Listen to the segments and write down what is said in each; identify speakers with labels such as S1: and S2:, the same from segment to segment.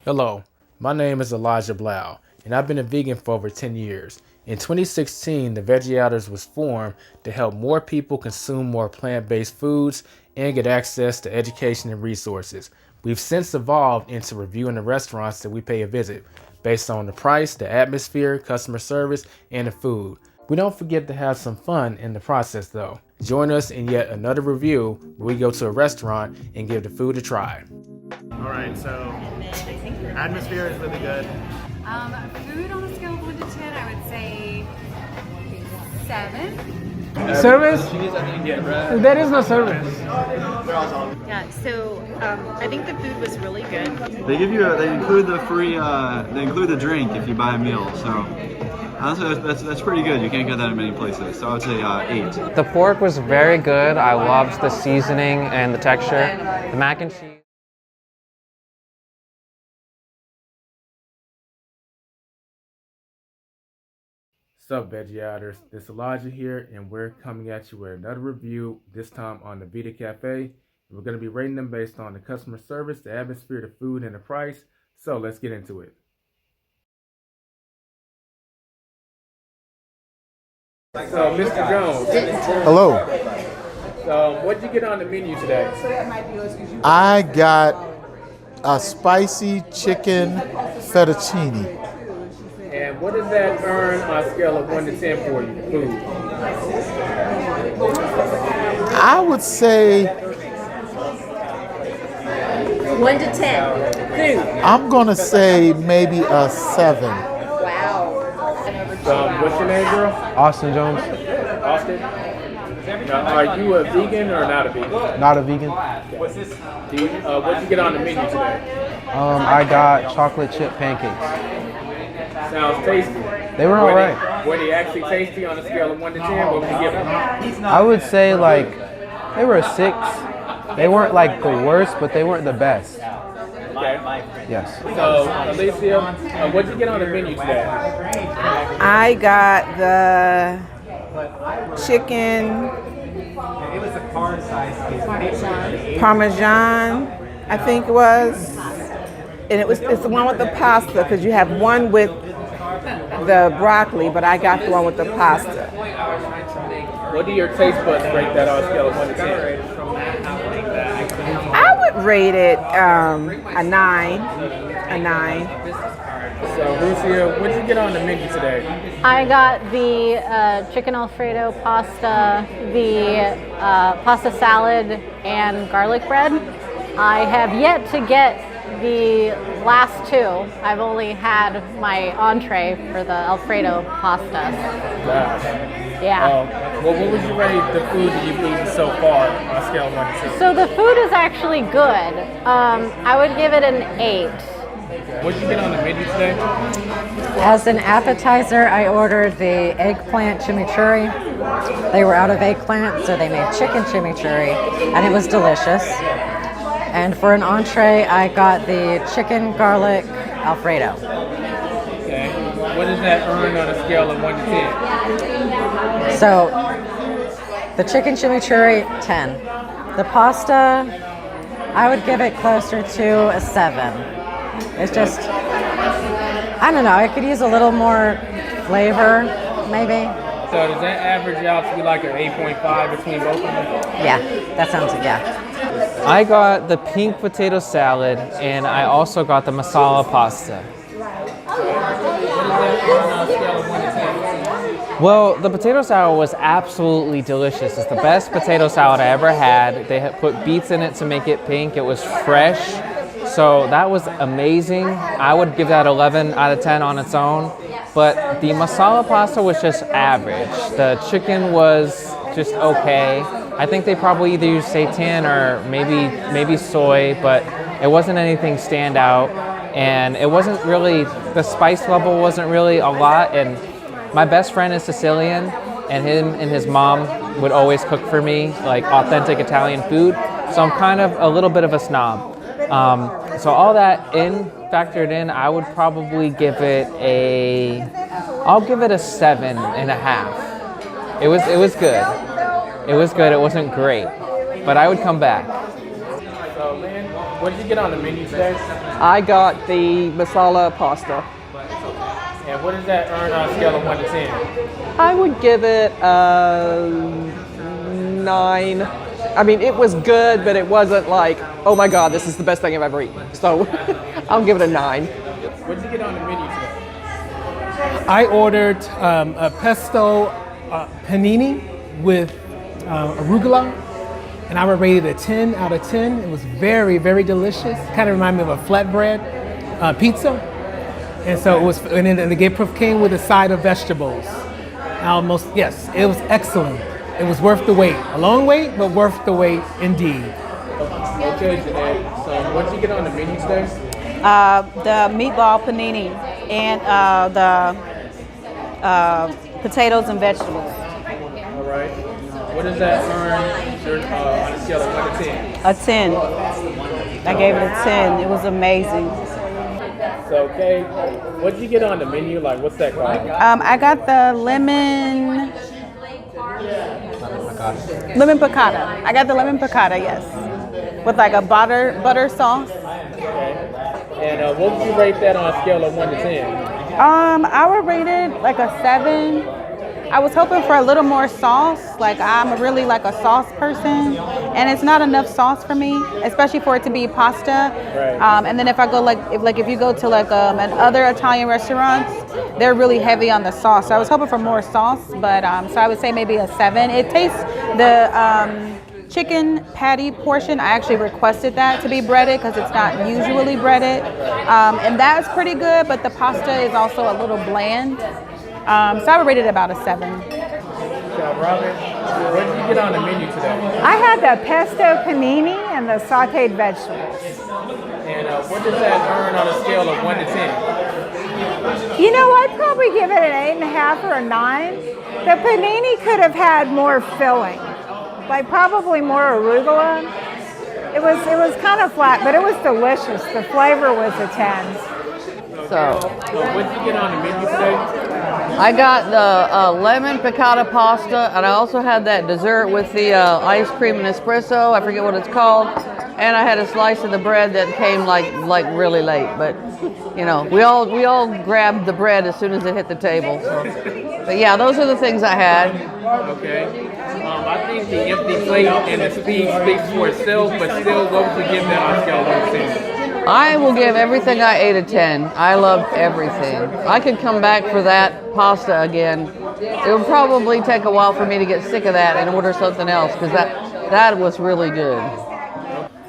S1: Hello, my name is Elijah Blau, and I've been a vegan for over 10 years. In 2016, the Veggie Outers was formed to help more people consume more plant-based foods and get access to education and resources. We've since evolved into reviewing the restaurants that we pay a visit, based on the price, the atmosphere, customer service, and the food. We don't forget to have some fun in the process though. Join us in yet another review where we go to a restaurant and give the food a try.
S2: All right, so atmosphere is really good.
S3: Food on a scale of 1 to 10, I would say 7.
S4: Service? There is no service.
S5: Yeah, so I think the food was really good.
S6: They give you they include the free they include the drink if you buy a meal. So honestly, that's pretty good. You can't get that in many places. So I would say 8.
S4: The pork was very good. I loved the seasoning and the texture. The mac and cheese.
S1: What's up, Veggie Outers? This is Elijah here, and we're coming at you with another review, this time on the Vida Cafe. We're going to be rating them based on the customer service, the atmosphere, the food, and the price. So let's get into it. So, Mr. Jones.
S7: Hello.
S1: So, what did you get on the menu today?
S7: I got a spicy chicken fettuccine.
S1: And what does that earn on a scale of 1 to 10 for you, food?
S7: I would say
S5: 1 to 10. Food.
S7: I'm gonna say maybe a 7.
S5: Wow.
S1: What's your name, girl?
S4: Austin Jones,
S1: Austin? Now, are you a vegan or not a vegan?
S4: not a vegan.
S1: What did you get on the menu today?
S4: I got chocolate chip pancakes.
S1: Sounds tasty.
S4: They were alright.
S1: Were they actually tasty on a scale of 1 to 10? What would you give them?
S4: I would say like they were a 6. They weren't like the worst, but they weren't the best.
S1: Okay.
S4: Yes.
S1: So, Alicia, what did you get on the menu today?
S8: I got the chicken Parmesan, I think it was. And it's the one with the pasta, because you have one with the broccoli, but I got the one with the pasta.
S1: What do your taste buds rate that on a scale of 1 to 10?
S8: I would rate it a 9. A 9.
S1: So, Lucia, what did you get on the menu today?
S9: I got the chicken Alfredo pasta, the pasta salad, and garlic bread. I have yet to get the last 2. I've only had my entree for the Alfredo pasta. Yeah.
S1: Well, what would you rate the food that you've eaten so far on a scale of 1 to 10?
S9: So the food is actually good. I would give it an 8.
S1: What did you get on the menu today?
S10: As an appetizer, I ordered the eggplant chimichurri. They were out of eggplant, so they made chicken chimichurri, and it was delicious. And for an entree, I got the chicken garlic Alfredo.
S1: Okay. What does that earn on a scale of 1 to 10?
S10: So the chicken chimichurri, 10. The pasta, I would give it closer to a 7. It's just, I don't know, it could use a little more flavor, maybe.
S1: So does that average out to be like an 8.5 between both of them?
S10: Yeah, that sounds, yeah.
S4: I got the pink potato salad, and I also got the masala pasta. Well, the potato salad was absolutely delicious. It's the best potato salad I ever had. They had put beets in it to make it pink. It was fresh. So that was amazing. I would give that 11 out of 10 on its own. But the masala pasta was just average. The chicken was just okay. I think they probably either used seitan or maybe soy, but it wasn't anything stand out. And it wasn't really, the spice level wasn't really a lot. And my best friend is Sicilian, and him and his mom would always cook for me, like authentic Italian food. So I'm kind of a little bit of a snob. So all that factored in, I would probably give it I'll give it a 7.5. It was good. It was good. It wasn't great, but I would come back.
S1: So, Lynn, what did you get on the menu today?
S11: I got the masala pasta.
S1: And what does that earn on a scale of 1 to 10?
S11: I would give it a 9. I mean, it was good, but it wasn't like, oh my God, this is the best thing I've ever eaten. So I'll give it a 9.
S1: What did you get on the menu today?
S12: I ordered a pesto panini with arugula, and I would rate it a 10 out of 10. It was very, very delicious. Kind of reminded me of a flatbread pizza. And so it was, and then the gift came with a side of vegetables. Yes, it was excellent. It was worth the wait. A long wait, but worth the wait indeed.
S1: Okay, Jeanette. So what did you get on the menu today?
S13: The meatball panini and the potatoes and vegetables.
S1: All right. What does that earn on a scale of 1 to 10?
S13: A 10. I gave it a 10. It was amazing.
S1: So, okay, what did you get on the menu? Like, what's that called?
S13: I got the lemon piccata. I got the lemon piccata, yes, with like a butter sauce.
S1: Okay. And what would you rate that on a scale of 1 to 10?
S13: I would rate it like a 7. I was hoping for a little more sauce. Like I'm really like a sauce person, and it's not enough sauce for me, especially for it to be pasta.
S1: Right.
S13: And then if I go if you go to like other Italian restaurants, they're really heavy on the sauce. So I was hoping for more sauce, but so I would say maybe a 7. It tastes the chicken patty portion. I actually requested that to be breaded because it's not usually breaded, and that's pretty good. But the pasta is also a little bland. So I would rate it about a 7.
S1: Robin, what did you get on the menu today?
S14: I had the pesto panini and the sauteed vegetables.
S1: And what does that earn on a scale of 1 to 10?
S14: You know, I'd probably give it an 8.5 or a 9. The panini could have had more filling, like probably more arugula. It was kind of flat, but it was delicious. The flavor was a 10.
S11: So
S1: what did you get on the menu today?
S15: I got the lemon piccata pasta, and I also had that dessert with the ice cream and espresso. I forget what it's called. And I had a slice of the bread that came like really late. But you know, we all grabbed the bread as soon as it hit the table. So. But yeah, those are the things I had.
S1: Okay. I think the empty plate and the speed speaks for itself, but still, what would you give that on a scale of 1 to 10?
S15: I will give everything I ate a 10. I loved everything. I could come back for that pasta again. It would probably take a while for me to get sick of that and order something else because that was really good.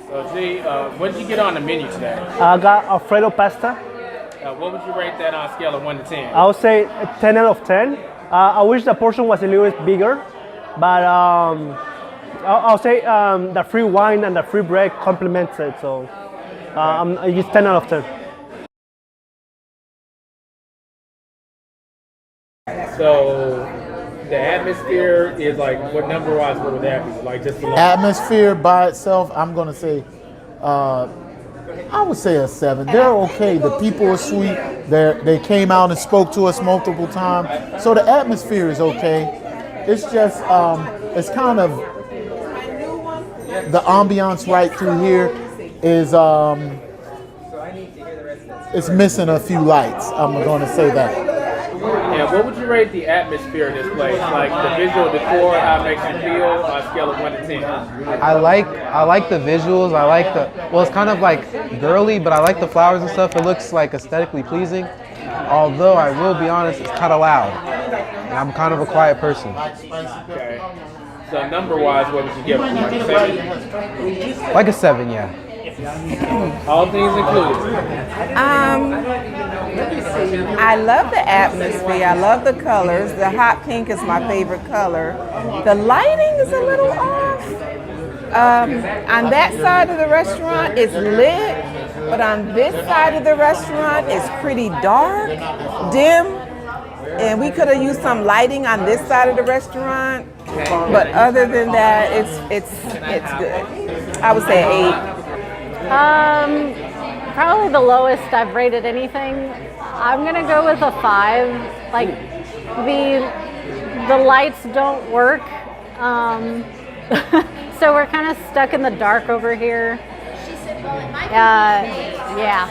S1: So, G, what did you get on the menu today?
S16: I got Alfredo pasta.
S1: What would you rate that on a scale of 1 to 10?
S16: I would say 10 out of 10. I wish the portion was a little bit bigger, but I'll say the free wine and the free bread complements it. So. It's 10 out of 10.
S1: So the atmosphere is like, what number-wise what would that be? Like just the
S7: atmosphere by itself, I'm gonna say, I would say a 7. They're okay. The people are sweet. They came out and spoke to us multiple times. So the atmosphere is okay. It's just it's kind of the ambiance right through here is it's missing a few lights. I'm going to say that.
S1: Yeah, what would you rate the atmosphere in this place? Like the visual decor, how it makes you feel on a scale of 1 to 10?
S17: I like the visuals. I like it's kind of like girly, but I like the flowers and stuff. It looks like aesthetically pleasing. Although I will be honest, it's kind of loud. And I'm kind of a quiet person.
S1: Okay. So number-wise, what would you give it? Like a 7?
S17: Like a 7, yeah.
S1: All things included.
S8: I love the atmosphere. I love the colors. The hot pink is my favorite color. The lighting is a little off. On that side of the restaurant, it's lit, but on this side of the restaurant, it's pretty dark, dim, and we could have used some lighting on this side of the restaurant. But other than that, it's good. I would say 8.
S9: Probably the lowest I've rated anything. I'm gonna go with a 5. Like the lights don't work, so we're kind of stuck in the dark over here. Yeah.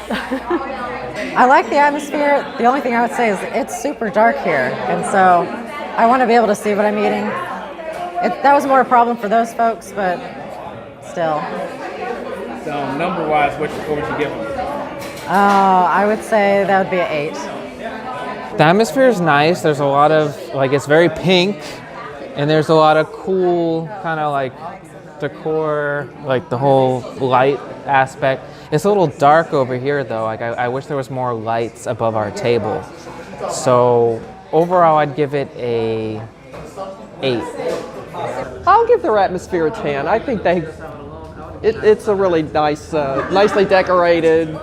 S10: I like the atmosphere. The only thing I would say is it's super dark here, and so I want to be able to see what I'm eating. That was more a problem for those folks, but still.
S1: So number-wise, what would you give them?
S10: I would say that would be an 8.
S4: The atmosphere is nice. There's a lot of, like, it's very pink, and there's a lot of cool kind of like decor, like the whole light aspect. It's a little dark over here though. Like I wish there was more lights above our table. So overall, I'd give it a 8.
S11: I'll give their atmosphere a 10. I think it's a really nice, nicely decorated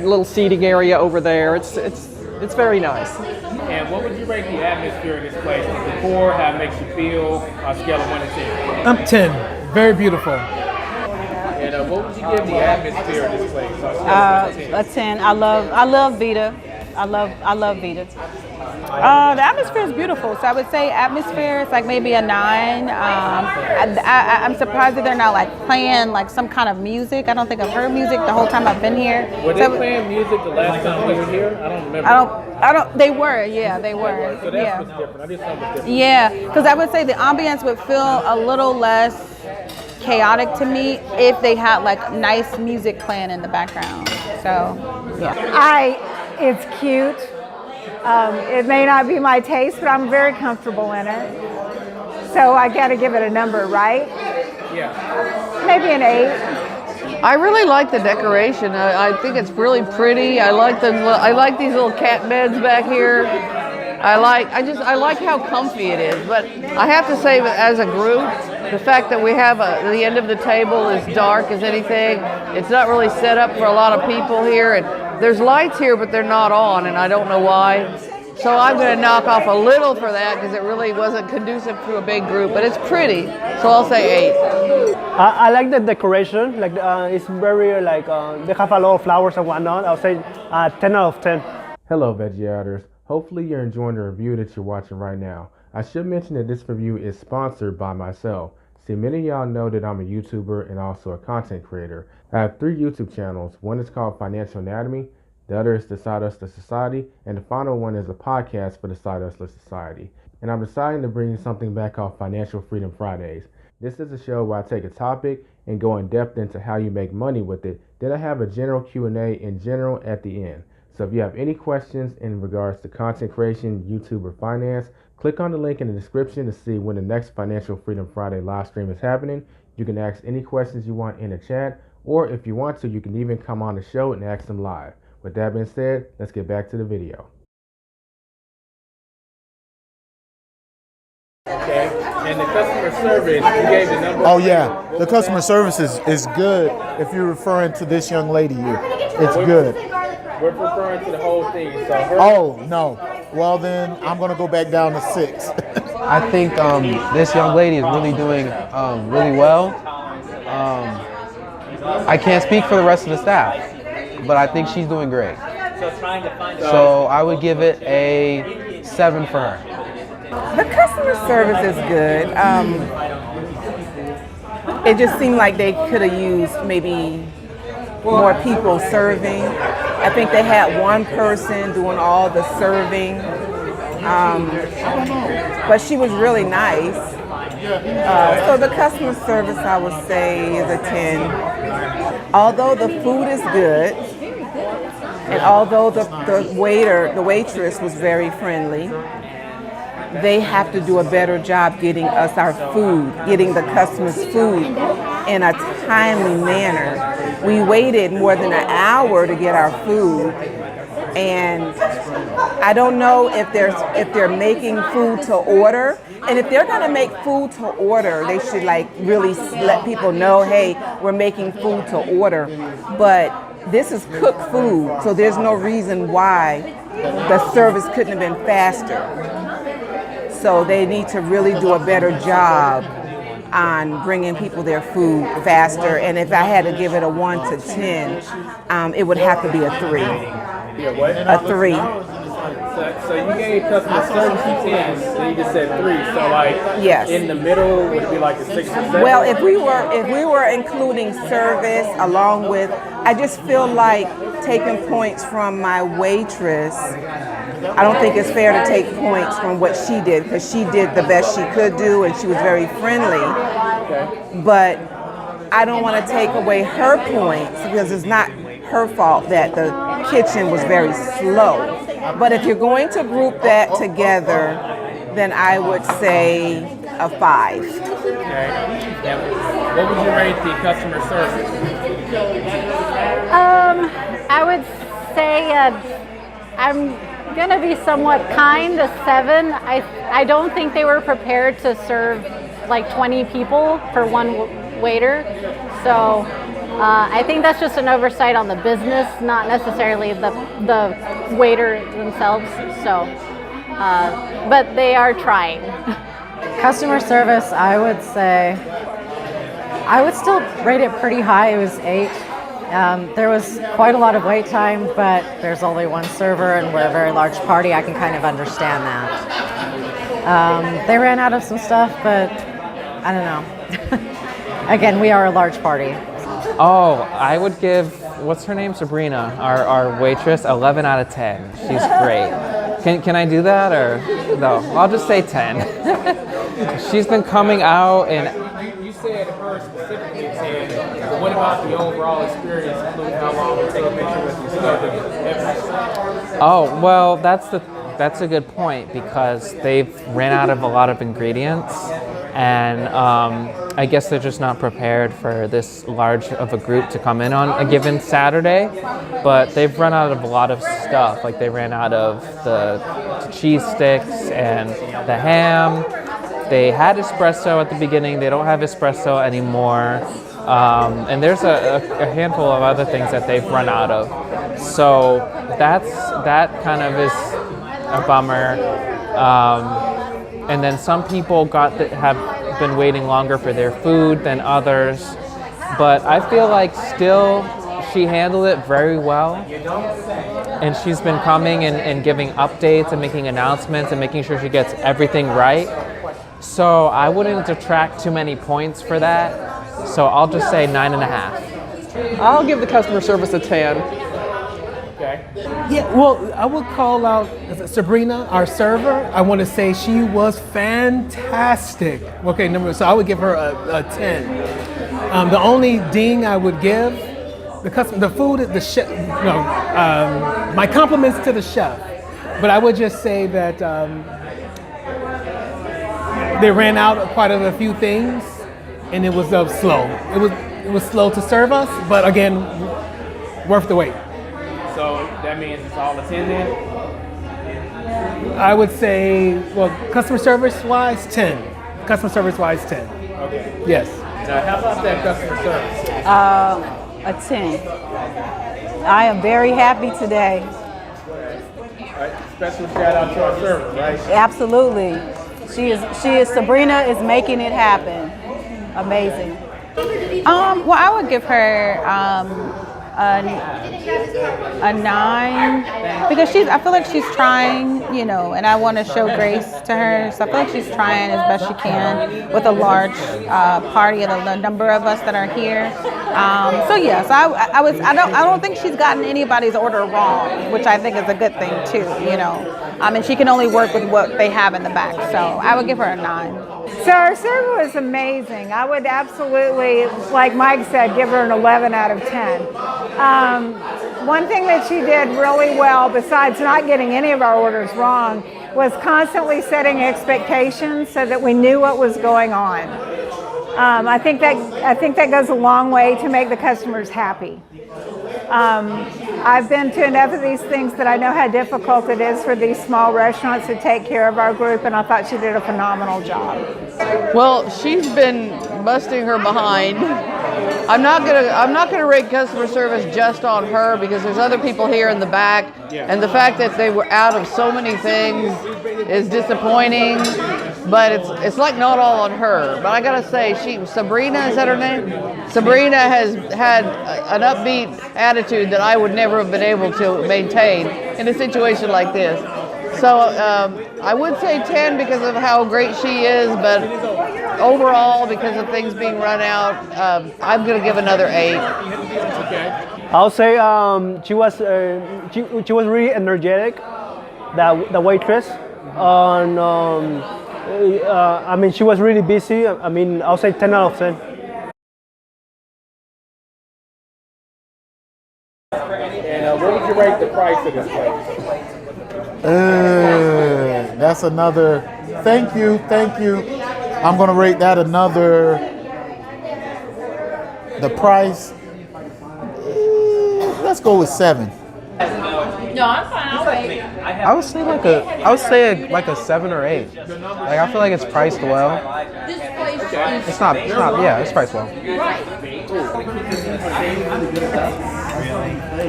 S11: little seating area over there. It's very nice.
S1: And what would you rate the atmosphere in this place? The decor, how it makes you feel, on a scale of 1 to 10?
S12: I'm 10. Very beautiful.
S1: And what would you give the atmosphere in this place? On a scale of 1 to 10?
S13: A 10. I love Vida. I love Vida. The atmosphere is beautiful, so I would say atmosphere is like maybe a 9. I'm surprised that they're not like playing like some kind of music. I don't think I've heard music the whole time I've been here.
S1: Were they playing music the last time we were here? I don't remember.
S13: I don't. They were. Yeah, they were.
S1: So that's what's different. I just thought it was different.
S13: Yeah, because I would say the ambience would feel a little less chaotic to me if they had like nice music playing in the background. So, yeah.
S14: It's cute. It may not be my taste, but I'm very comfortable in it. So I got to give it a number, right?
S1: Yeah.
S14: Maybe an 8.
S15: I really like the decoration. I think it's really pretty. I like these little cat beds back here. I like how comfy it is. But I have to say, as a group, the fact that we have the end of the table is dark as anything. It's not really set up for a lot of people here. And there's lights here, but they're not on, and I don't know why. So I'm going to knock off a little for that because it really wasn't conducive to a big group, but it's pretty. So I'll say 8.
S16: I like the decoration. Like it's very like they have a lot of flowers and whatnot. I'll say 10 out of 10.
S1: Hello, Veggie. Hopefully you're enjoying the review that you're watching right now. I should mention that this review is sponsored by myself. See, many of y'all know that I'm a YouTuber and also a content creator. I have 3 YouTube channels. One is called Financial Anatomy, the other is The Side Hustler Society, and the final one is a podcast for the Side Hustler Society. And I'm deciding to bring something back called Financial Freedom Fridays. This is a show where I take a topic and go in depth into how you make money with it. Then I have a general Q&A in general at the end. So if you have any questions in regards to content creation, YouTube, or finance, click on the link in the description to see when the next Financial Freedom Friday live stream is happening. You can ask any questions you want in the chat, or if you want to, you can even come on the show and ask them live. With that being said, let's get back to the video. Okay, and the customer service, you gave the number.
S7: Oh yeah, the customer service is good if you're referring to this young lady here. It's good.
S1: We're referring to the whole thing. So
S7: oh, no. Well, then I'm going to go back down to 6.
S17: I think this young lady is really doing really well. I can't speak for the rest of the staff, but I think she's doing great. So I would give it a 7 for her.
S8: The customer service is good. It just seemed like they could have used maybe more people serving. I think they had one person doing all the serving, but she was really nice. So the customer service, I would say, is a 10. Although the food is good, and although the waitress was very friendly, they have to do a better job getting us our food, getting the customers food in a timely manner. We waited more than an hour to get our food, and I don't know if they're making food to order. And if they're gonna make food to order, they should like really let people know, hey, we're making food to order. But this is cooked food, so there's no reason why the service couldn't have been faster. So they need to really do a better job on bringing people their food faster. And if I had to give it a 1 to 10, it would have to be a 3. A 3.
S1: So you gave customer service a 10, and you just said 3. So like,
S8: Yes.
S1: in the middle, would it be like a 6 or 7?
S8: Well, if we were including service along with, I just feel like taking points from my waitress. I don't think it's fair to take points from what she did, because she did the best she could do and she was very friendly. But I don't want to take away her points because it's not her fault that the kitchen was very slow. But if you're going to group that together, then I would say a 5.
S1: Okay. And what would you rate the customer service?
S9: I would say I'm gonna be somewhat kind, a 7. I don't think they were prepared to serve like 20 people for one waiter. So I think that's just an oversight on the business, not necessarily the waiter themselves. So, but they are trying.
S10: Customer service, I would say, I would still rate it pretty high. It was 8. There was quite a lot of wait time, but there's only one server and we're a very large party. I can kind of understand that. They ran out of some stuff, but I don't know. Again, we are a large party.
S4: Oh, I would give, what's her name? Sabrina, our waitress, 11 out of 10. She's great. Can I do that or no? I'll just say 10. She's been coming out and...
S1: You said her specifically 10, but what about the overall experience, including how long to take a picture with you?
S4: Oh, well, that's a good point because they've ran out of a lot of ingredients and I guess they're just not prepared for this large of a group to come in on a given Saturday, but they've run out of a lot of stuff. Like they ran out of the cheese sticks and the ham. They had espresso at the beginning. They don't have espresso anymore. And there's a handful of other things that they've run out of. So that kind of is a bummer. And then some people have been waiting longer for their food than others. But I feel like still she handled it very well. And she's been coming and giving updates and making announcements and making sure she gets everything right. So I wouldn't detract too many points for that. So I'll just say 9.5.
S11: I'll give the customer service a 10.
S1: Okay.
S12: Yeah, well, I would call out Sabrina, our server. I want to say she was fantastic. Okay, so I would give her a 10. The only ding I would give, the food, the chef, my compliments to the chef. But I would just say that they ran out of quite a few things, and it was slow. It was slow to serve us, but again, worth the wait.
S1: So that means it's all a 10 then?
S12: I would say, well, customer service wise, 10. Customer service wise, 10.
S1: Okay.
S12: Yes.
S1: Now, how about that customer service?
S13: A 10. I am very happy today.
S1: All right. Special shout out to our server, right?
S13: Absolutely. She is Sabrina is making it happen. Amazing. Well, I would give her a 9 because I feel like she's trying, and I want to show grace to her. So I feel like she's trying as best she can with a large party and a number of us that are here. So yes, I don't think she's gotten anybody's order wrong, which I think is a good thing too. And she can only work with what they have in the back. So I would give her a 9.
S14: So our server was amazing. I would absolutely, like Mike said, give her an 11 out of 10. One thing that she did really well, besides not getting any of our orders wrong, was constantly setting expectations so that we knew what was going on. I think that goes a long way to make the customers happy. I've been to enough of these things that I know how difficult it is for these small restaurants to take care of our group, and I thought she did a phenomenal job.
S15: Well, she's been busting her behind I'm not gonna rate customer service just on her because there's other people here in the back, and the fact that they were out of so many things is disappointing. But it's like not all on her. But I gotta say, Sabrina, is that her name? Sabrina has had an upbeat attitude that I would never have been able to maintain in a situation like this. So I would say 10 because of how great she is, but overall, because of things being run out, I'm gonna give another 8.
S16: I'll say she was really energetic. The waitress, I mean, she was really busy. I mean, I'll say 10 out of 10.
S1: And what would you rate the price of this place?
S7: That's another. Thank you. I'm gonna rate that another. The price. Let's go with 7.
S5: No, I'm fine. I'll wait.
S17: I would say like a 7 or 8. Like I feel like it's priced well.
S5: This place
S17: It's not. Yeah, it's priced well.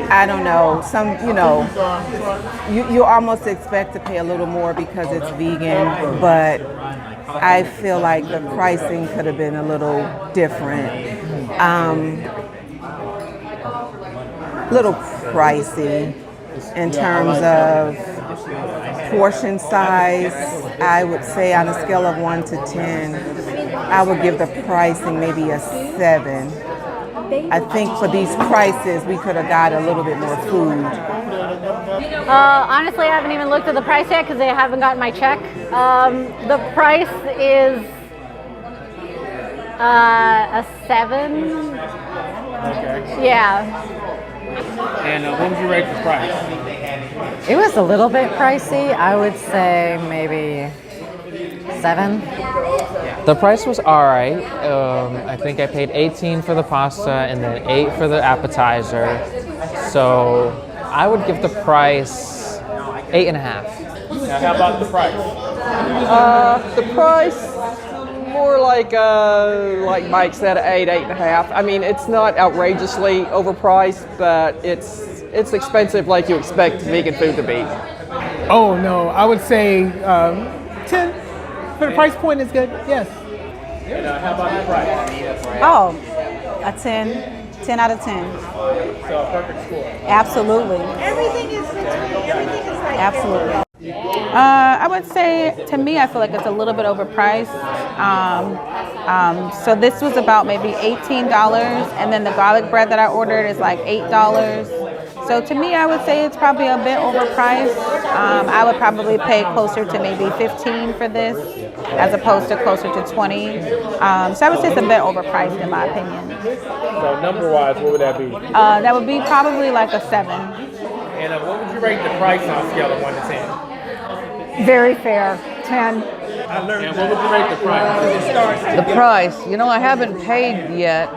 S8: I don't know. You almost expect to pay a little more because it's vegan, but I feel like the pricing could have been a little different. Little pricey in terms of portion size. I would say on a scale of 1 to 10, I would give the pricing maybe a 7. I think for these prices, we could have got a little bit more food.
S9: Honestly, I haven't even looked at the price yet because I haven't gotten my check. The price is a 7.
S1: Okay.
S9: Yeah.
S1: And what would you rate the price?
S10: It was a little bit pricey. I would say maybe 7.
S4: The price was all right. I think I paid 18 for the pasta and then 8 for the appetizer. So I would give the price 8.5.
S1: Now, how about the price?
S11: The price, more like Mike said, 8.5. I mean, it's not outrageously overpriced, but it's expensive like you expect vegan food to be.
S12: Oh no, I would say 10. For the price point is good, yes.
S1: And how about the price?
S13: Oh, a 10. 10 out of 10.
S1: So a perfect score.
S13: Absolutely.
S3: Everything is like
S13: Absolutely. I would say, to me, I feel like it's a little bit overpriced. So this was about maybe $18, and then the garlic bread that I ordered is like $8. So to me, I would say it's probably a bit overpriced. I would probably pay closer to maybe 15 for this, as opposed to closer to 20. So I would say it's a bit overpriced in my opinion.
S1: So number-wise, what would that be?
S13: That would be probably like a 7.
S1: And what would you rate the price on a scale of 1 to 10?
S14: Very fair. 10.
S1: And what would you rate the price?
S15: The price, I haven't paid yet.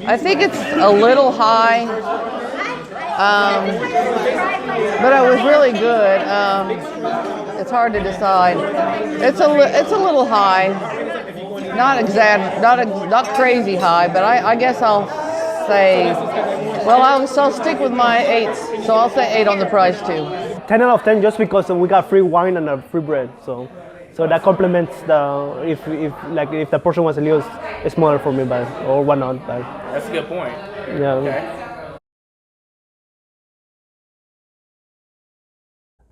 S15: I think it's a little high, but it was really good. It's hard to decide. It's a little high, not crazy high, but I guess I'll say, I'll stick with my 8s, so I'll say 8 on the price too.
S16: 10 out of 10 just because we got free wine and free bread, so that complements if the portion was a little smaller for me, or whatnot.
S1: That's a good point.
S16: Yeah.
S1: Okay.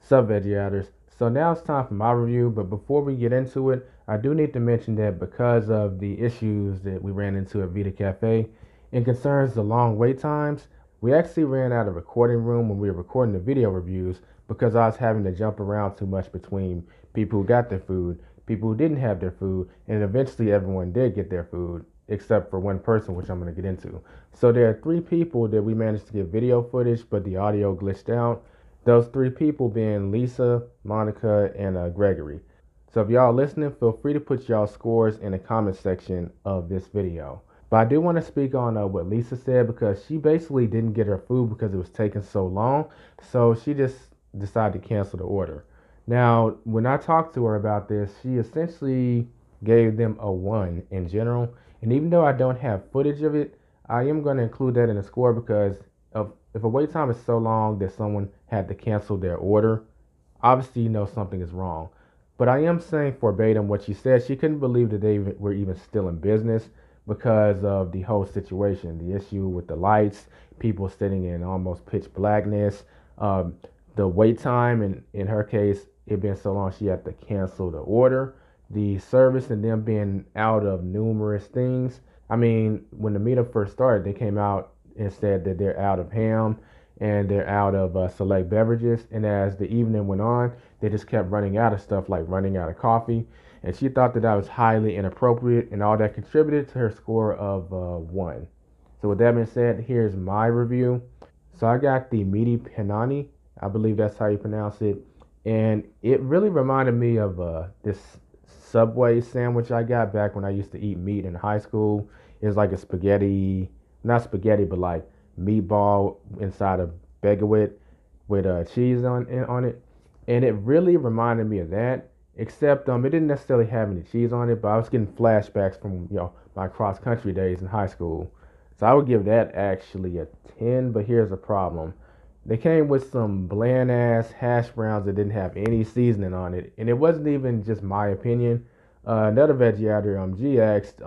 S1: Sup, Veggie. So now it's time for my review, but before we get into it, I do need to mention that because of the issues that we ran into at Vida Cafe, and concerns the long wait times, we actually ran out of recording room when we were recording the video reviews because I was having to jump around too much between people who got their food, people who didn't have their food, and eventually everyone did get their food, except for one person, which I'm going to get into. So there are 3 people that we managed to get video footage, but the audio glitched out. Those 3 people being Lisa, Monica, and Gregory. So if y'all listening, feel free to put y'all scores in the comment section of this video. But I do want to speak on what Lisa said, because she basically didn't get her food because it was taking so long. So she just decided to cancel the order. Now, when I talked to her about this, she essentially gave them a 1 in general. And even though I don't have footage of it, I am going to include that in the score because if a wait time is so long that someone had to cancel their order, obviously you know something is wrong. But I am saying verbatim what she said. She couldn't believe that they were even still in business because of the whole situation, the issue with the lights, people sitting in almost pitch blackness, the wait time, and in her case, it being so long she had to cancel the order, the service and them being out of numerous things. I mean, when the meetup first started, they came out and said that they're out of ham and they're out of select beverages. And as the evening went on, they just kept running out of stuff, like running out of coffee. And she thought that was highly inappropriate, and all that contributed to her score of 1. So with that being said, here's my review. So I got the meaty panani. I believe that's how you pronounce it. And it really reminded me of this Subway sandwich I got back when I used to eat meat in high school. It was like a spaghetti, not spaghetti, but like meatball inside a baguette with cheese on it. And it really reminded me of that, except it didn't necessarily have any cheese on it, but I was getting flashbacks from my cross country days in high school. So I would give that actually a 10, but here's the problem. They came with some bland ass hash browns that didn't have any seasoning on it, and it wasn't even just my opinion. Another veggie out there, G, asked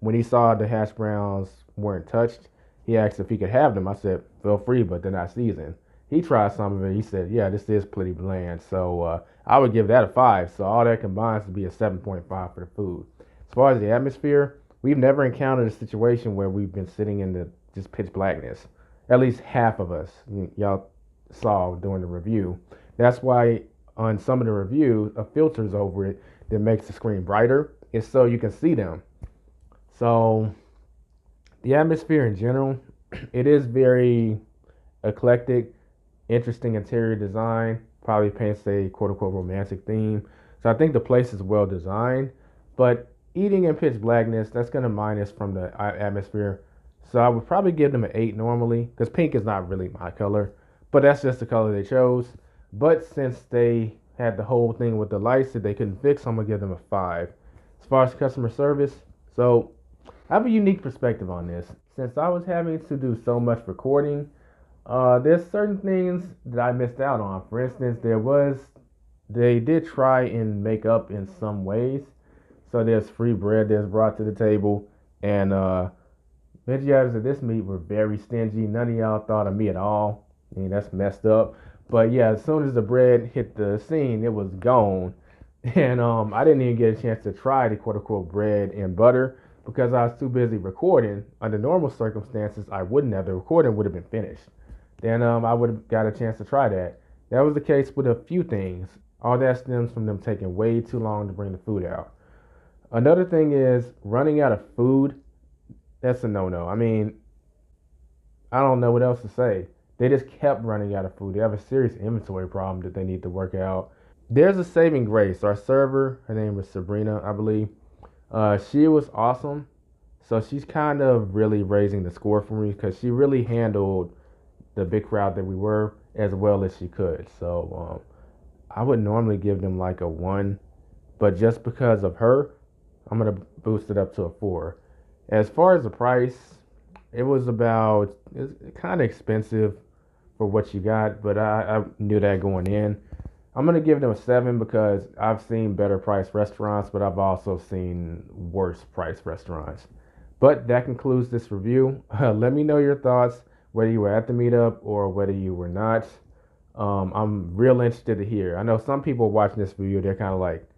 S1: when he saw the hash browns weren't touched, he asked if he could have them. I said, feel free, but they're not seasoned. He tried some of it. He said, yeah, this is pretty bland. So I would give that a 5. So all that combines to be a 7.5 for the food. As far as the atmosphere, we've never encountered a situation where we've been sitting in the just pitch blackness. At least half of us, y'all saw during the review. That's why on some of the reviews, a filter's over it that makes the screen brighter. It's so you can see them. So the atmosphere in general, it is very eclectic, interesting interior design, probably paints a quote-unquote romantic theme. So I think the place is well designed, but eating in pitch blackness, that's going to minus from the atmosphere. So I would probably give them an 8 normally, because pink is not really my color, but that's just the color they chose. But since they had the whole thing with the lights that they couldn't fix, I'm going to give them a 5. As far as customer service, so I have a unique perspective on this. Since I was having to do so much recording, there's certain things that I missed out on. For instance, they did try and make up in some ways. So there's free bread that's brought to the table, and veggie items of this meat were very stingy. None of y'all thought of me at all. I mean, that's messed up. But yeah, as soon as the bread hit the scene, it was gone. And I didn't even get a chance to try the quote-unquote bread and butter because I was too busy recording. Under normal circumstances, I wouldn't have. The recording would have been finished. Then I would have got a chance to try that. That was the case with a few things. All that stems from them taking way too long to bring the food out. Another thing is running out of food. That's a no-no. I mean, I don't know what else to say. They just kept running out of food. They have a serious inventory problem that they need to work out. There's a saving grace. Our server, her name was Sabrina, I believe. She was awesome. So she's kind of really raising the score for me because she really handled the big crowd that we were as well as she could. So I would normally give them like a 1, but just because of her, I'm going to boost it up to a 4. As far as the price, it's kind of expensive for what you got, but I knew that going in. I'm going to give them a 7 because I've seen better priced restaurants, but I've also seen worse priced restaurants. But that concludes this review. Let me know your thoughts, whether you were at the meetup or whether you were not. I'm real interested to hear. I know some people watching this video, they're kind of like,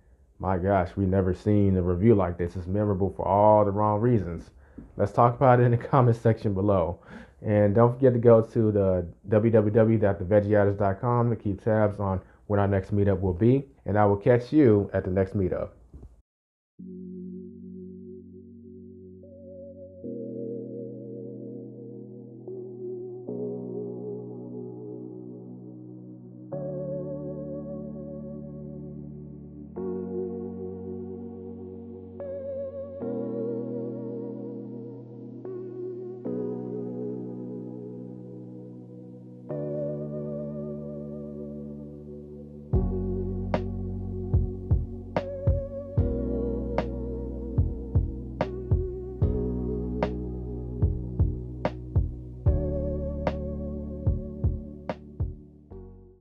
S1: my gosh, we've never seen a review like this. It's memorable for all the wrong reasons. Let's talk about it in the comment section below. And don't forget to go to the www.theveggieartist.com to keep tabs on when our next meetup will be. And I will catch you at the next meetup.